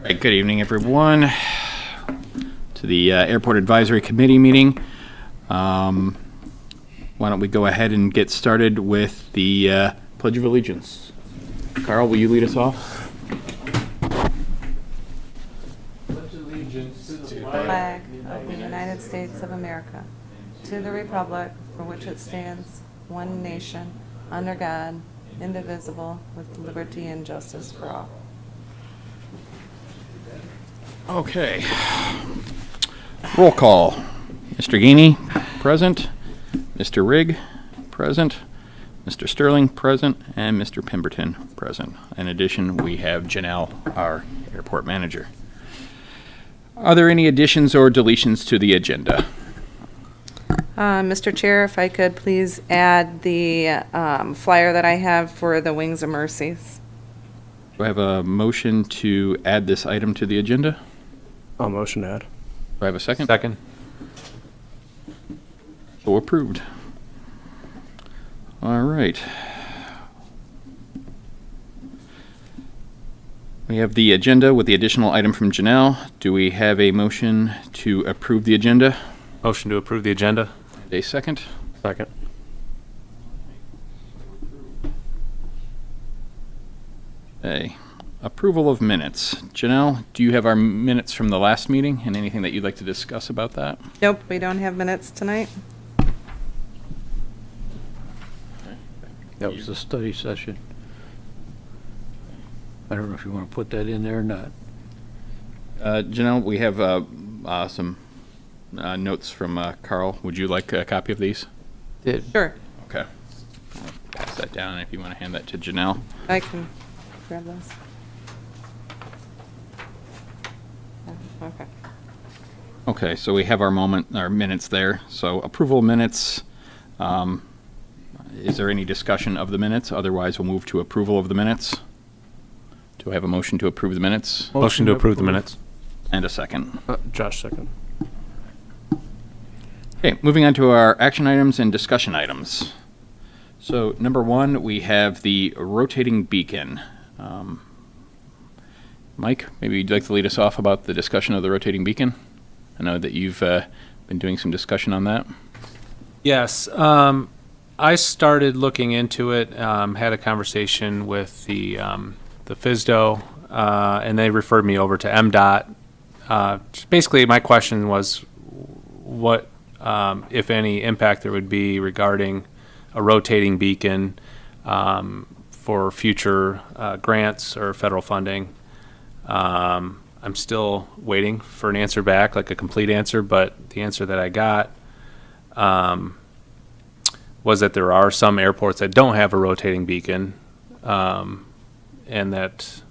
Right, good evening, everyone, to the Airport Advisory Committee meeting. Why don't we go ahead and get started with the Pledge of Allegiance. Carl, will you lead us off? Pledge allegiance to the Flag of the United States of America, to the republic for which it stands, one nation, under God, indivisible, with liberty and justice for all. Okay. Roll call. Mr. Geeney, present. Mr. Rigg, present. Mr. Sterling, present. And Mr. Pemberton, present. In addition, we have Janelle, our airport manager. Are there any additions or deletions to the agenda? Mr. Chair, if I could please add the flyer that I have for the Wings of Mercies. Do I have a motion to add this item to the agenda? I'll motion to add. Do I have a second? Second. So approved. All right. We have the agenda with the additional item from Janelle. Do we have a motion to approve the agenda? Motion to approve the agenda. A second? Second. A approval of minutes. Janelle, do you have our minutes from the last meeting and anything that you'd like to discuss about that? Nope, we don't have minutes tonight. That was the study session. I don't know if you want to put that in there or not. Janelle, we have some notes from Carl. Would you like a copy of these? Did. Sure, Okay. I'll pass that down if you want to hand that to Janelle. I can grab those. Okay. Okay, so we have our minutes there. So approval of minutes. Is there any discussion of the minutes? Otherwise, we'll move to approval of the minutes. Do I have a motion to approve the minutes? Motion to approve the minutes. And a second. Josh, second. Okay, moving on to our action items and discussion items. So number one, we have the rotating beacon. Mike, maybe you'd like to lead us off about the discussion of the rotating beacon? I know that you've been doing some discussion on that. Yes, I started looking into it. Had a conversation with the FSDO, and they referred me over to MDOT. Basically, my question was, what, if any, impact there would be regarding a rotating beacon for future grants or federal funding. I'm still waiting for an answer back, like a complete answer, but the answer that I got was that there are some airports that don't have a rotating beacon, and that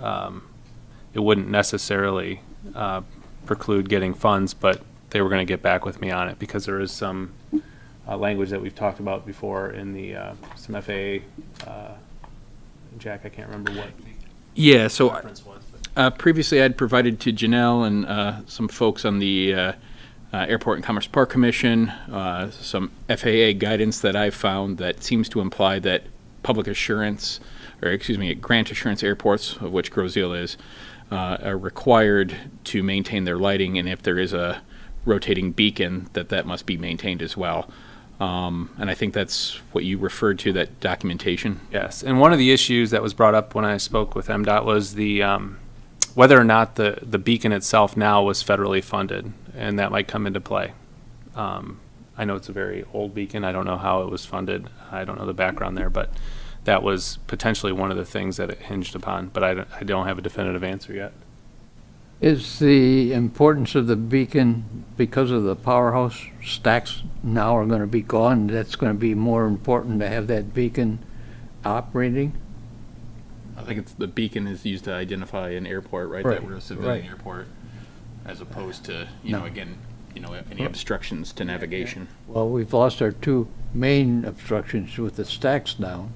it wouldn't necessarily preclude getting funds, but they were going to get back with me on it because there is some language that we've talked about before in the some FAA. Jack, I can't remember what Yeah, so reference was. previously I'd provided to Janelle and some folks on the Airport and Commerce Park Commission some FAA guidance that I've found that seems to imply that public assurance, or excuse me, grant assurance airports, of which Grosjean is, are required to maintain their lighting, and if there is a rotating beacon, that must be maintained as well. And I think that's what you referred to, that documentation. Yes, and one of the issues that was brought up when I spoke with MDOT was the whether or not the beacon itself now was federally funded, and that might come into play. I know it's a very old beacon. I don't know how it was funded. I don't know the background there, but that was potentially one of the things that it hinged upon, but I don't have a definitive answer yet. Is the importance of the beacon because of the powerhouse stacks now are going to be gone? That's going to be more important to have that beacon operating? I think it's the beacon is used to identify an airport, right? Right, That we're a civilian right. airport, as opposed to, No. any obstructions to navigation. Well, we've lost our two main obstructions with the stacks down.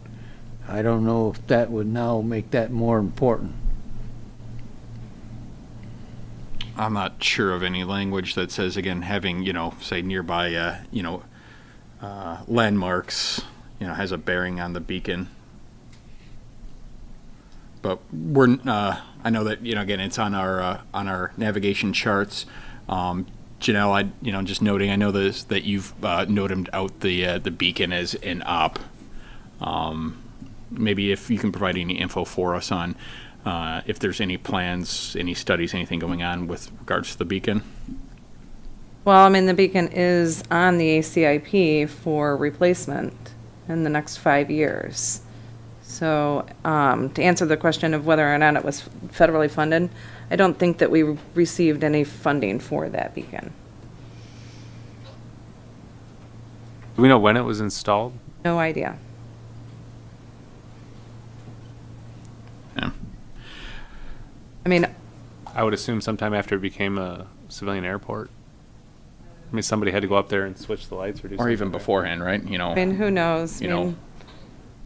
I don't know if that would now make that more important. I'm not sure of any language that says, again, having, say nearby, landmarks, has a bearing on the beacon. But we're, I know that, again, it's on our navigation charts. Janelle, just noting, I know that you've noted out the beacon as an op. Maybe if you can provide any info for us on if there's any plans, any studies, anything going on with regards to the beacon. Well, I mean, the beacon is on the ACIP for replacement in the next 5 years. So to answer the question of whether or not it was federally funded, I don't think that we received any funding for that beacon. Do we know when it was installed? No idea. Yeah. I mean, I would assume sometime after it became a civilian airport. I mean, somebody had to go up there and switch the lights or do something. Or even right? beforehand, right? I mean, who knows? You I know, mean,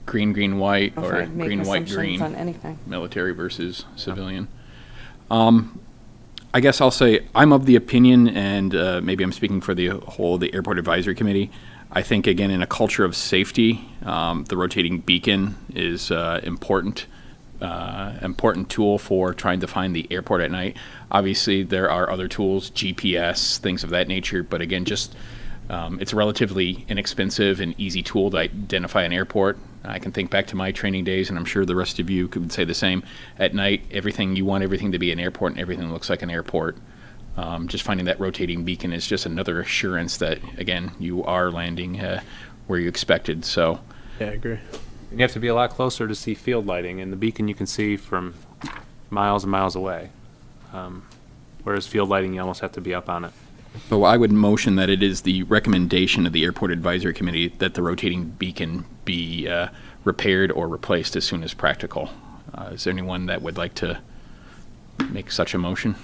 green, green, white, if or I make green, white, assumptions green. on anything. Military versus civilian. I guess I'll say I'm of the opinion, and maybe I'm speaking for the whole of the Airport Advisory Committee. I think, again, in a culture of safety, the rotating beacon is important tool for trying to find the airport at night. Obviously, there are other tools, GPS, things of that nature, but again, just it's a relatively inexpensive and easy tool to identify an airport. I can think back to my training days, and I'm sure the rest of you could say the same. At night, you want everything to be an airport, and everything looks like an airport. Just finding that rotating beacon is just another assurance that, again, you are landing where you expected. So, Yeah, I agree. And you have to be a lot closer to see field lighting, and the beacon you can see from miles and miles away. Whereas field lighting, you almost have to be up on it. so I would motion that it is the recommendation of the Airport Advisory Committee that the rotating beacon be repaired or replaced as soon as practical. Is there anyone that would like to make such a motion?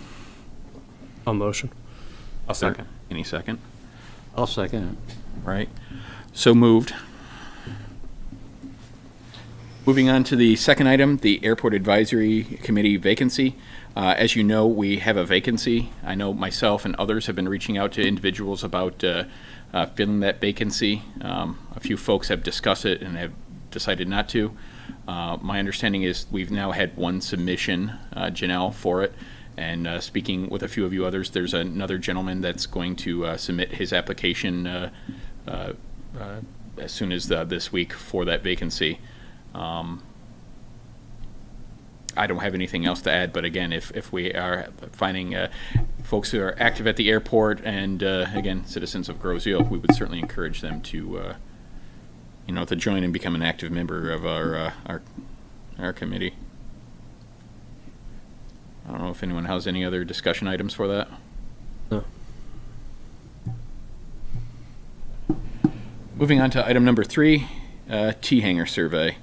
I'll motion. I'll second. Any second? I'll second it. Right. So moved. Moving on to the second item, the Airport Advisory Committee vacancy. As you know, we have a vacancy. I know myself and others have been reaching out to individuals about filling that vacancy. A few folks have discussed it and have decided not to. My understanding is we've now had one submission, Janelle, for it. And speaking with a few of you others, there's another gentleman that's going to submit his application as soon as this week for that vacancy. I don't have anything else to add, but again, if we are finding folks who are active at the airport and, again, citizens of Grosio, we would certainly encourage them to, to join and become an active member of our committee. I don't know if anyone has any other discussion items for that. No. Moving on to item number 3, T-Hangar Survey.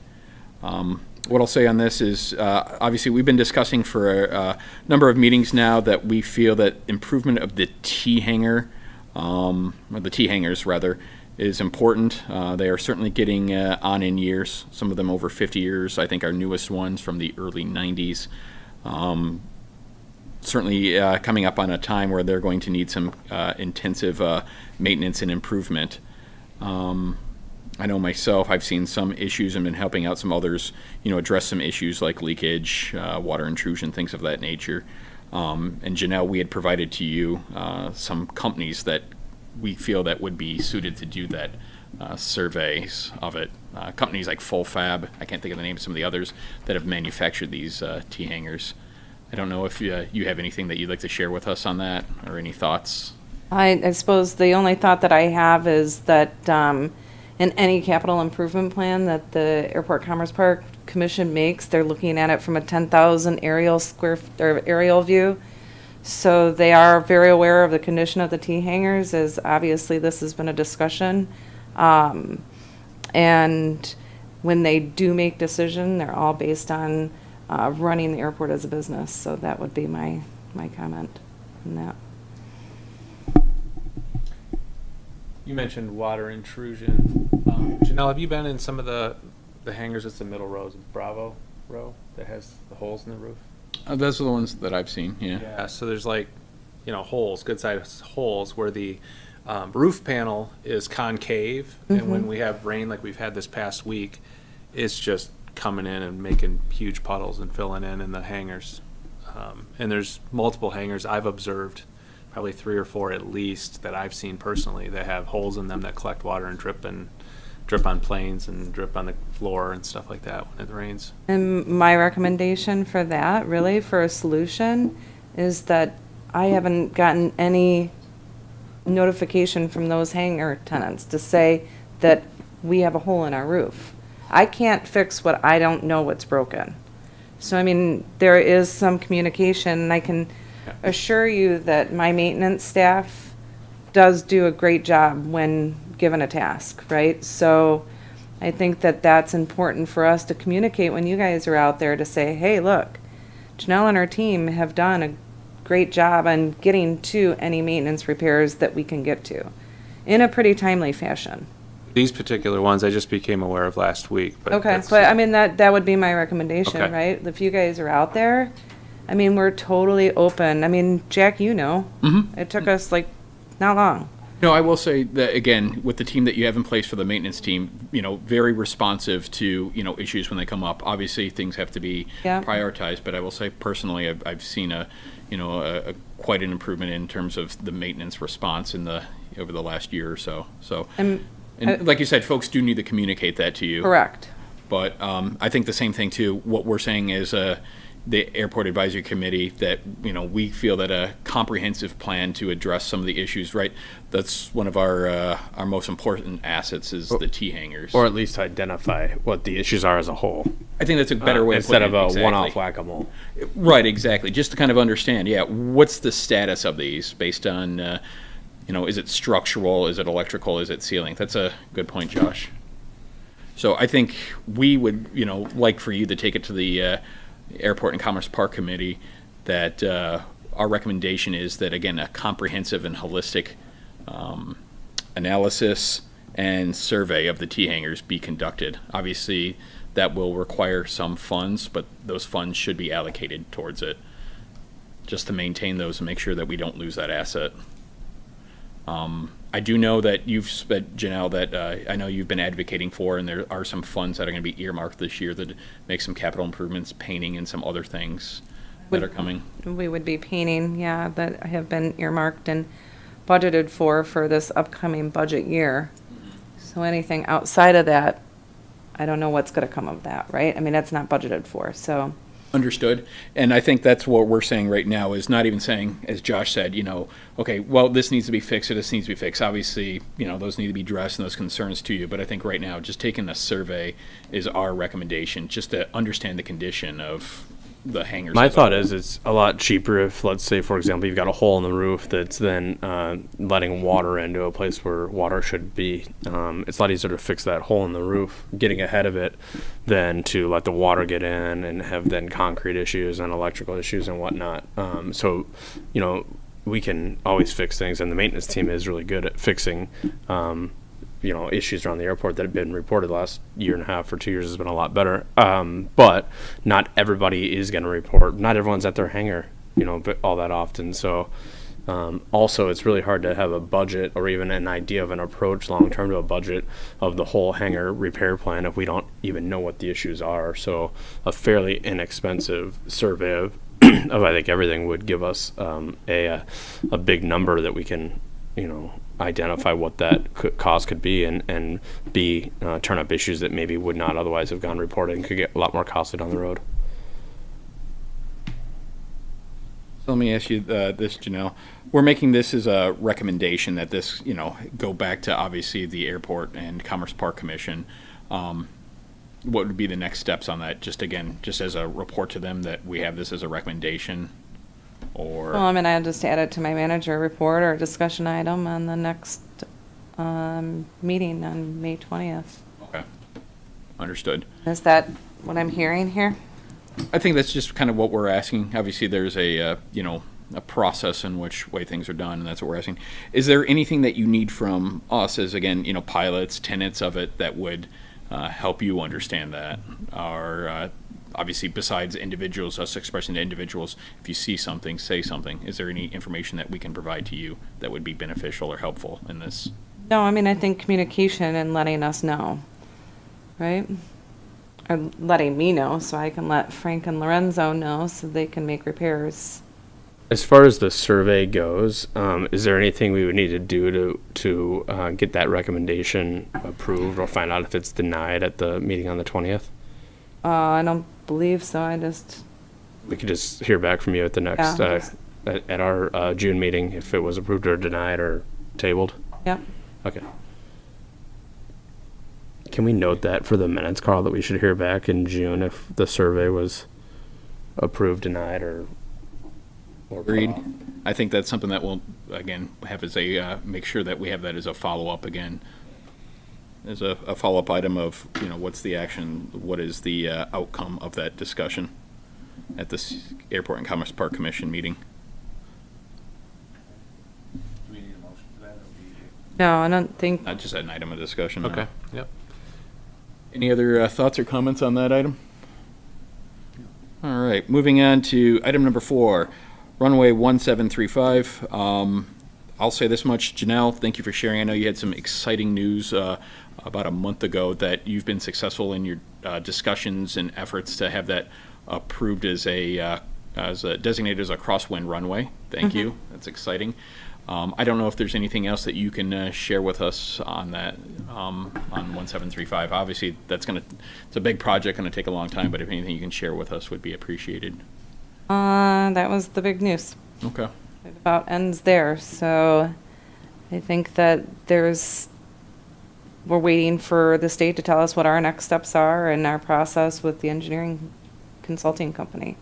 What I'll say on this is, obviously, we've been discussing for a number of meetings now that we feel that improvement of the T-Hangar, or the T-Hangars rather, is important. They are certainly getting on in years, some of them over 50 years. I think our newest ones from the early 90s. Certainly coming up on a time where they're going to need some intensive maintenance and improvement. I know myself, I've seen some issues and been helping out some others, address some issues like leakage, water intrusion, things of that nature. And Janelle, we had provided to you some companies that we feel that would be suited to do that surveys of it. Companies like Full Fab, I can't think of the name of some of the others that have manufactured these T-hangars. I don't know if you have anything that you'd like to share with us on that, or any thoughts. I suppose the only thought that I have is that in any capital improvement plan that the Airport Commerce Park Commission makes, they're looking at it from a 10,000 aerial view. So they are very aware of the condition of the T-hangars, as obviously this has been a discussion. And when they do make decision, they're all based on running the airport as a business. So that would be my comment on that. You mentioned water intrusion. Janelle, have you been in some of the hangars that's the middle rows of Bravo row that has the holes in the roof? Those are the ones that I've seen, yeah. Yeah, so there's holes, good sized holes where the roof panel is concave, and when we have rain like we've had this past week, it's just coming in and making huge puddles and filling in the hangars. And there's multiple hangars I've observed, probably 3 or 4 at least, that I've seen personally that have holes in them that collect water and drip on planes and drip on the floor and stuff like that when it rains. And my recommendation for that, really, for a solution, is that I haven't gotten any notification from those hangar tenants to say that we have a hole in our roof. I can't fix what I don't know what's broken. So, I mean, there is some communication, and I can assure you that my maintenance staff does do a great job when given a task, right? So I think that that's important for us to communicate when you guys are out there to say, hey, look, Janelle and her team have done a great job on getting to any maintenance repairs that we can get to in a pretty timely fashion. These particular ones I just became aware of last week. But Okay, that's- but I mean, that would be my recommendation, Okay. right? If you guys are out there, I mean, we're totally open. I mean, Jack, you know, it took us like not long. No, I will say that, again, with the team that you have in place for the maintenance team, very responsive to, issues when they come up. Obviously, things have to be Yeah. prioritized, but I will say personally, I've seen a quite an improvement in terms of the maintenance response over the last year or so. So, And like you said, folks do need to communicate that to you. correct. But I think the same thing too. What we're saying is the Airport Advisory Committee that we feel that a comprehensive plan to address some of the issues. Right, that's one of our most important assets is the T-hangars. Or at least identify what the issues are as a whole. I think that's a better way instead of of putting a it. one-off Exactly. whack-a-mole. Right, exactly. Just to kind of understand, what's the status of these based on, is it structural, is it electrical, is it ceiling? That's a good point, Josh. So I think we would, like for you to take it to the Airport and Commerce Park Committee that our recommendation is that, again, a comprehensive and holistic analysis and survey of the T-hangars be conducted. Obviously, that will require some funds, but those funds should be allocated towards it just to maintain those and make sure that we don't lose that asset. I do know that you've spent, Janelle, that I know you've been advocating for, and there are some funds that are going to be earmarked this year that make some capital improvements, painting, and some other things that are coming. We would be painting, that have been earmarked and budgeted for this upcoming budget year. So anything outside of that, I don't know what's going to come of that, right? I mean, that's not budgeted for, so. Understood. And I think that's what we're saying right now is not even saying, as Josh said, okay, well, this needs to be fixed or this needs to be fixed. Obviously, those need to be addressed and those concerns to you. But I think right now, just taking a survey is our recommendation, just to understand the condition of the hangars. My as a thought whole. is it's a lot cheaper if, let's say, for example, you've got a hole in the roof that's then letting water into a place where water should be. It's a lot easier to fix that hole in the roof, getting ahead of it, than to let the water get in and have then concrete issues and electrical issues and whatnot. So, we can always fix things, and the maintenance team is really good at fixing issues around the airport that have been reported the last year and a half or 2 years has been a lot better. But not everybody is going to report. Not everyone's at their hangar, but all that often. So also, it's really hard to have a budget or even an idea of an approach long-term to a budget of the whole hangar repair plan if we don't even know what the issues are. So a fairly inexpensive survey of I think everything would give us a big number that we can, identify what that cost could be and B, turn up issues that maybe would not otherwise have gone reported and could get a lot more costly down the road. So let me ask you this, Janelle. We're making this as a recommendation that this, go back to obviously the Airport and Commerce Park Commission. What would be the next steps on that? Just as a report to them that we have this as a recommendation, or Well, I mean, I just add it to my manager report or a discussion item on the next meeting on May 20th. okay, understood. Is that what I'm hearing here? I think that's just kind of what we're asking. Obviously, there's a process in which way things are done, and that's what we're asking. Is there anything that you need from us as, again, pilots, tenants of it that would help you understand that? Or obviously, besides individuals, us expressing to individuals, if you see something, say something. Is there any information that we can provide to you that would be beneficial or helpful in this? No, I mean, I think communication and letting us know, right? are letting me know, so I can let Frank and Lorenzo know so they can make repairs. As far as the survey goes, is there anything we would need to do to get that recommendation approved or find out if it's denied at the meeting on the 20th? I don't believe so. We could just hear back from you at the next, Yeah. at our June meeting, if it was approved or denied or tabled. Yep. Okay. Can we note that for the minutes, Carl, that we should hear back in June if the survey was approved, denied, or Agreed. I think that's something that we'll, again, have as a, make sure that we have that as a follow-up again. As a follow-up item of, what's the action, what is the outcome of that discussion at this Airport and Commerce Park Commission meeting? Do we need a motion for that? No, I don't think. Not just an item of discussion. no. Okay, yep. Any other thoughts or comments on that item? All right, moving on to item number 4, Runway 1735. I'll say this much, Janelle, thank you for sharing. I know you had some exciting news about a month ago that you've been successful in your discussions and efforts to have that approved as designated as a crosswind runway. Thank you. That's exciting. I don't know if there's anything else that you can share with us on that, on 1735. Obviously, it's a big project, going to take a long time, but if anything you can share with us would be appreciated. That was the big news. Okay. It about ends there. So I think that we're waiting for the state to tell us what our next steps are and our process with the engineering consulting company.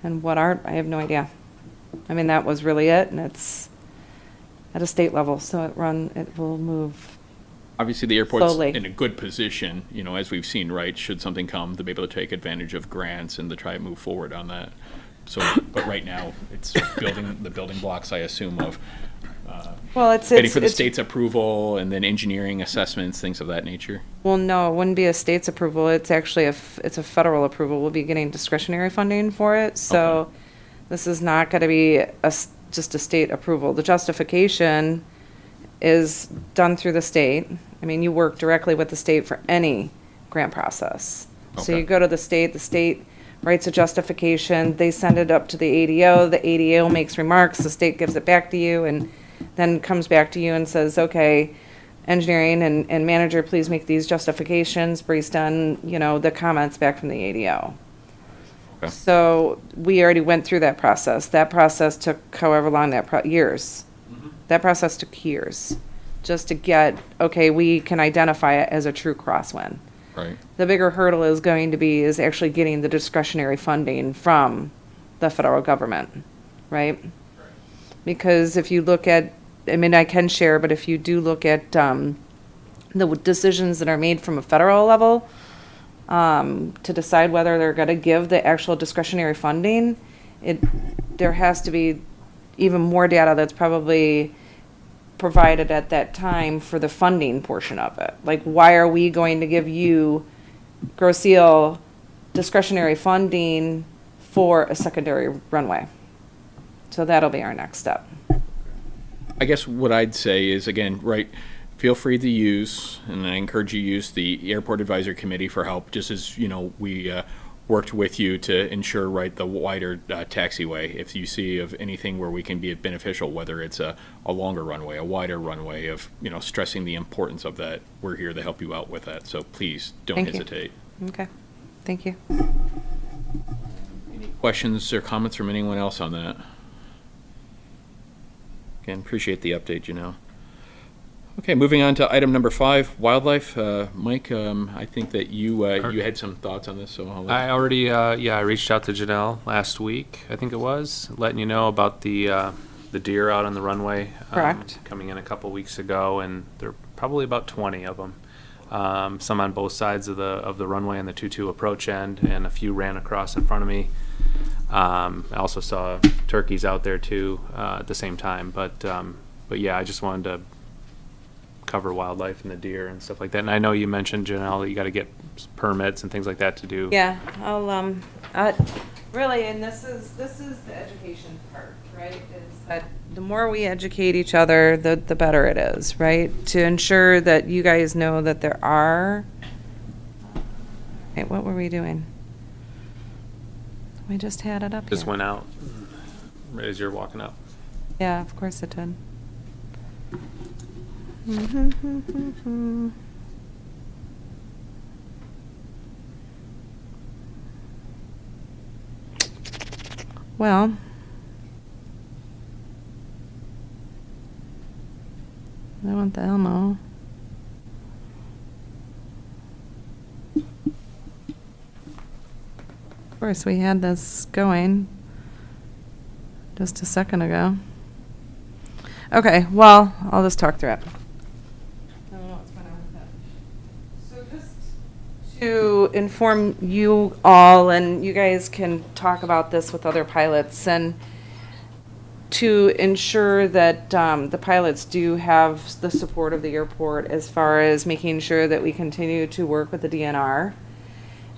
And I have no idea. I mean, that was really it, and it's at a state level, so it will move. Obviously, the airport's Slowly. in a good position, as we've seen, right? Should something come, to be able to take advantage of grants and to try and move forward on that. So, but right now, it's building the building blocks, I assume, of Well, it's waiting for the it's- state's approval and then engineering assessments, things of that nature. Well, no, it wouldn't be a state's approval. It's actually it's a federal approval. We'll be getting discretionary funding for it. So Okay. this is not going to be just a state approval. The justification is done through the state. I mean, you work directly with the state for any grant process. So Okay. you go to the state writes a justification, they send it up to the ADO makes remarks, the state gives it back to you, and then comes back to you and says, okay, engineering and manager, please make these justifications based on, the comments back from the ADO. Okay. So we already went through that process. That process took however long years. That process took years just to get, okay, we can identify it as a true crosswind. Right. The bigger hurdle is actually getting the discretionary funding from the federal government, right? Because if you look at, I can share, but if you do look at the decisions that are made from a federal level to decide whether they're going to give the actual discretionary funding, there has to be even more data that's probably provided at that time for the funding portion of it. Like, why are we going to give you, Groseal, discretionary funding for a secondary runway? So that'll be our next step. I guess what I'd say is, again, right, feel free to use, and I encourage you to use the Airport Advisory Committee for help, just as, we worked with you to ensure, right, the wider taxiway. If you see of anything where we can be beneficial, whether it's a longer runway, a wider runway, of, stressing the importance of that, we're here to help you out with that. So please don't Thank you. hesitate. Okay, thank you. Any questions or comments from anyone else on that? Again, appreciate the update, Janelle. Okay, moving on to item number 5, wildlife. Mike, I think that you had some thoughts on this, so I'll let I already, I reached out to Janelle last week, I think it was, letting you know about the deer out on the runway. Correct. Coming in a couple weeks ago, and there are probably about 20 of them. Some on both sides of the runway and the 2-2 approach end, and a few ran across in front of me. I also saw turkeys out there too at the same time, but yeah, I just wanted to cover wildlife and the deer and stuff like that. And I know you mentioned, Janelle, that you got to get permits and things like that to do. Yeah, I'll, really, and this is the education part, right? Is that the more we educate each other, the better it is, right? To ensure that you guys know that there are Wait, what were we doing? We just had it up Just here. went out right as you're walking up. Yeah, of course it did. Well, I want the Elmo. Of course, we had this going just a second ago. Okay, well, I'll just talk through it. I don't know what's going on with that. So just to inform you all, and you guys can talk about this with other pilots, and to ensure that the pilots do have the support of the airport as far as making sure that we continue to work with the DNR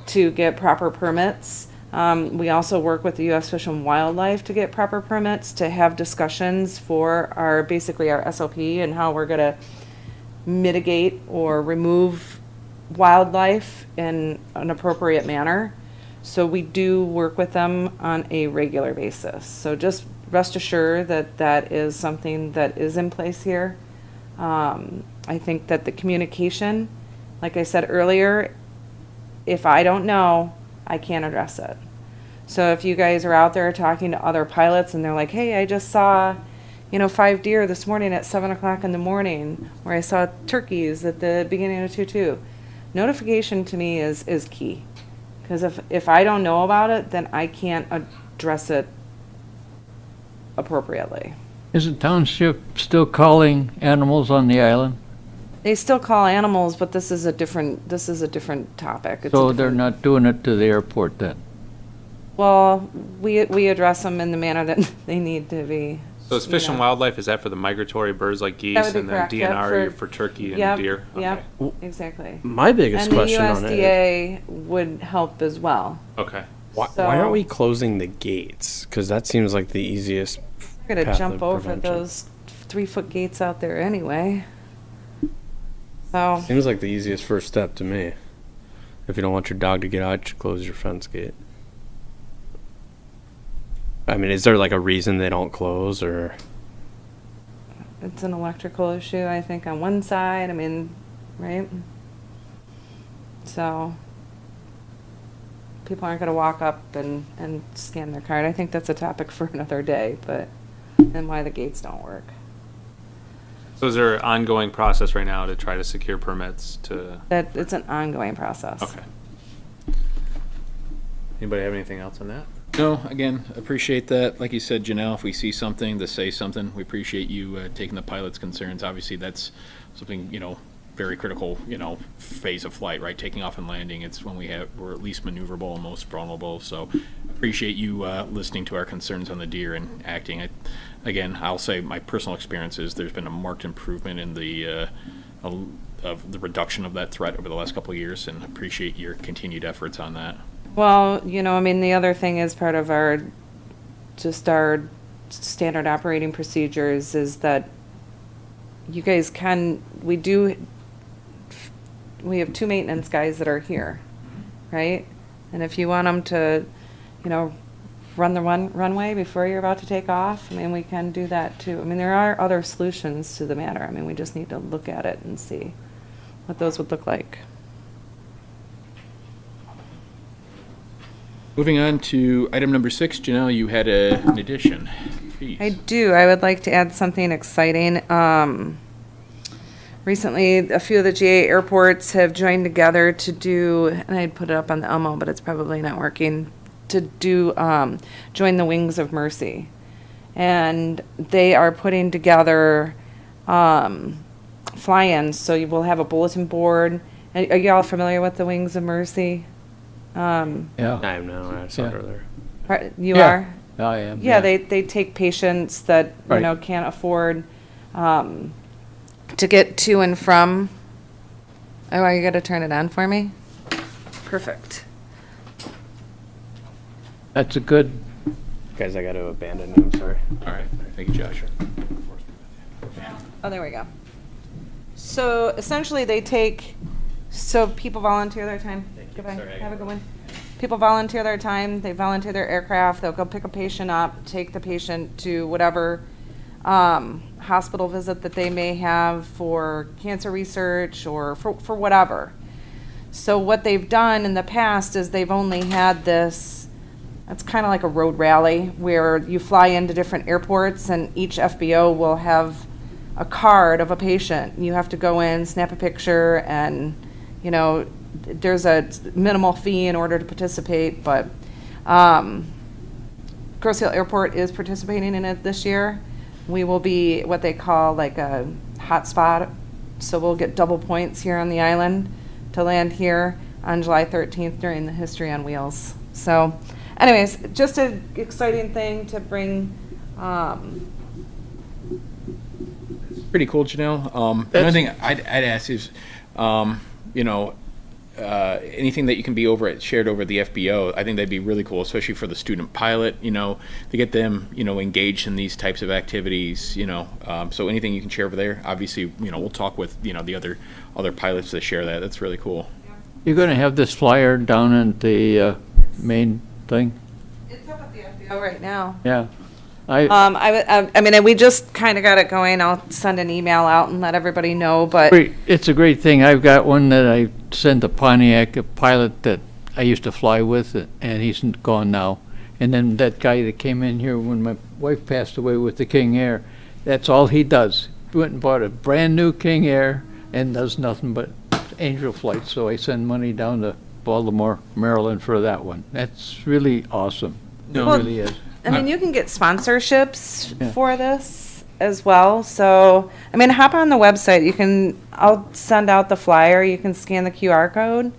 to get proper permits. We also work with the U.S. Fish and Wildlife to get proper permits, to have discussions for basically our SOP and how we're gonna mitigate or remove wildlife in an appropriate manner. So we do work with them on a regular basis. So just rest assured that that is something that is in place here. I think that the communication, like I said earlier, if I don't know, I can't address it. So if you guys are out there talking to other pilots and they're like, hey, I just saw, 5 deer this morning at 7 o'clock in the morning, or I saw turkeys at the beginning of 2-2. Notification to me is key. Because if I don't know about it, then I can't address it appropriately. Is the township still calling animals on the island? They still call animals, but this is a different topic. It's a So they're different- not doing it to the airport then? Well, we address them in the manner that they need to be. So is Fish and Wildlife, is that for the migratory birds like geese? That would be And then correct, yep, DNR for turkey and Yep, deer? Yep, Okay. exactly. My biggest And the question on it is, USDA would help as well. Okay. why So- aren't we closing the gates? Because that seems like the easiest. We're gonna path jump of over prevention. those 3-foot gates out there anyway. So, Seems like the easiest first step to me. If you don't want your dog to get out, you close your fence gate. I mean, is there like a reason they don't close, or? it's an electrical issue, I think, on one side, right? So, people aren't gonna walk up and scan their card. I think that's a topic for another day, and why the gates don't work. So is there an ongoing process right now to try to secure permits to? That, it's an ongoing process. Okay. Anybody have anything else on that? No, again, appreciate that. Like you said, Janelle, if we see something, to say something. We appreciate you taking the pilot's concerns. Obviously, that's something, very critical, phase of flight, right? Taking off and landing, it's when we're at least maneuverable and most vulnerable. So appreciate you listening to our concerns on the deer and acting. Again, I'll say my personal experience is there's been a marked improvement in the of the reduction of that threat over the last couple of years, and appreciate your continued efforts on that. Well, the other thing is part of our standard operating procedures is that you guys we have 2 maintenance guys that are here, right? And if you want them to, run the runway before you're about to take off, we can do that too. There are other solutions to the matter. We just need to look at it and see what those would look like. Moving on to item number 6, Janelle, you had an addition. Please. I do. I would like to add something exciting. Recently, a few of the GA airports have joined together to do, and I'd put it up on the Elmo, but it's probably not working, to do, join the Wings of Mercy. And they are putting together fly-ins, so you will have a bulletin board. Are you all familiar with the Wings of Mercy? Yeah, I know. I saw it Yeah. earlier. You Yeah. are? I am. Yeah, they take patients that, Right. can't afford to get to and from. Oh, are you going to turn it on for me? Perfect. That's a good, Guys, I got to abandon you. I'm sorry. All right, thank you, Josh. Oh, there we go. So essentially so people volunteer their time. Thank Goodbye. Have a good one. People volunteer their time, they volunteer their aircraft, they'll go pick a patient up, take the patient to whatever hospital visit that they may have for cancer research or for whatever. So what they've done in the past is they've only had this, it's kind of like a road rally where you fly into different airports and each FBO will have a card of a patient. You have to go in, snap a picture, and, you know, there's a minimal fee in order to participate, but Grosse Ile Airport is participating in it this year. We will be what they call like a hot spot, so we'll get double points here on the island to land here on July 13th during the History on Wheels. So anyways, just an exciting thing to bring. Pretty cool, Janelle. Another thing I'd ask is, you know, anything that you can be shared over the FBO, I think that'd be really cool, especially for the student pilot, you know, to get them, you know, engaged in these types of activities, you know. So anything you can share over there, obviously, you know, we'll talk with, you know, the other pilots that share that. That's really cool. You're gonna have this flyer down at the main thing? It's up at the FBO right now. Yeah. I mean, we just kind of got it going. I'll send an email out and let everybody know, but It's a great thing. I've got one that I sent to Pontiac, a pilot that I used to fly with, and he's gone now. And then that guy that came in here when my wife passed away with the King Air, that's all he does. He went and bought a brand new King Air and does nothing but angel flights. So I send money down to Baltimore, Maryland for that one. That's really awesome. It No. really is. I mean, you can get sponsorships Yeah. for this as well. So, I mean, hop on the website. I'll send out the flyer. You can scan the QR code.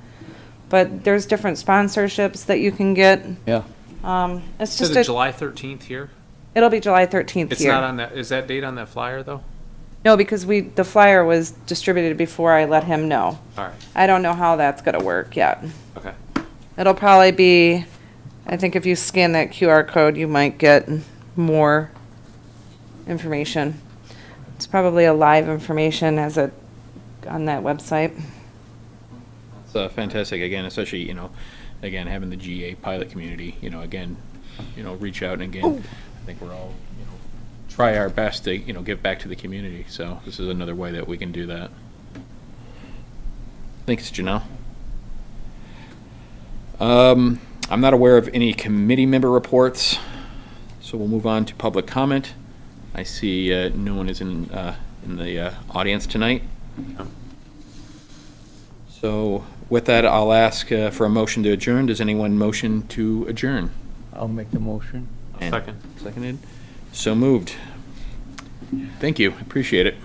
But there's different sponsorships that you can get. Yeah. It's Is just it July 13th here? it'll be July 13th It's here. not on that, is that date on that flyer, though? No, because the flyer was distributed before I let him know. All right, I don't know how that's gonna work yet. okay. It'll probably be, I think if you scan that QR code, you might get more information. It's probably a live information on that website. It's fantastic, again, especially, you know, again, having the GA pilot community, you know, again, you know, reach out and again, I think we're all, you know, try our best to, you know, give back to the community. So this is another way that we can do that. Thanks, Janelle. I'm not aware of any committee member reports, so we'll move on to public comment. I see no one is in the audience tonight. So with that, I'll ask for a motion to adjourn. Does anyone motion to adjourn? I'll make the motion. And Second. Seconded. So moved. Thank you. Appreciate it.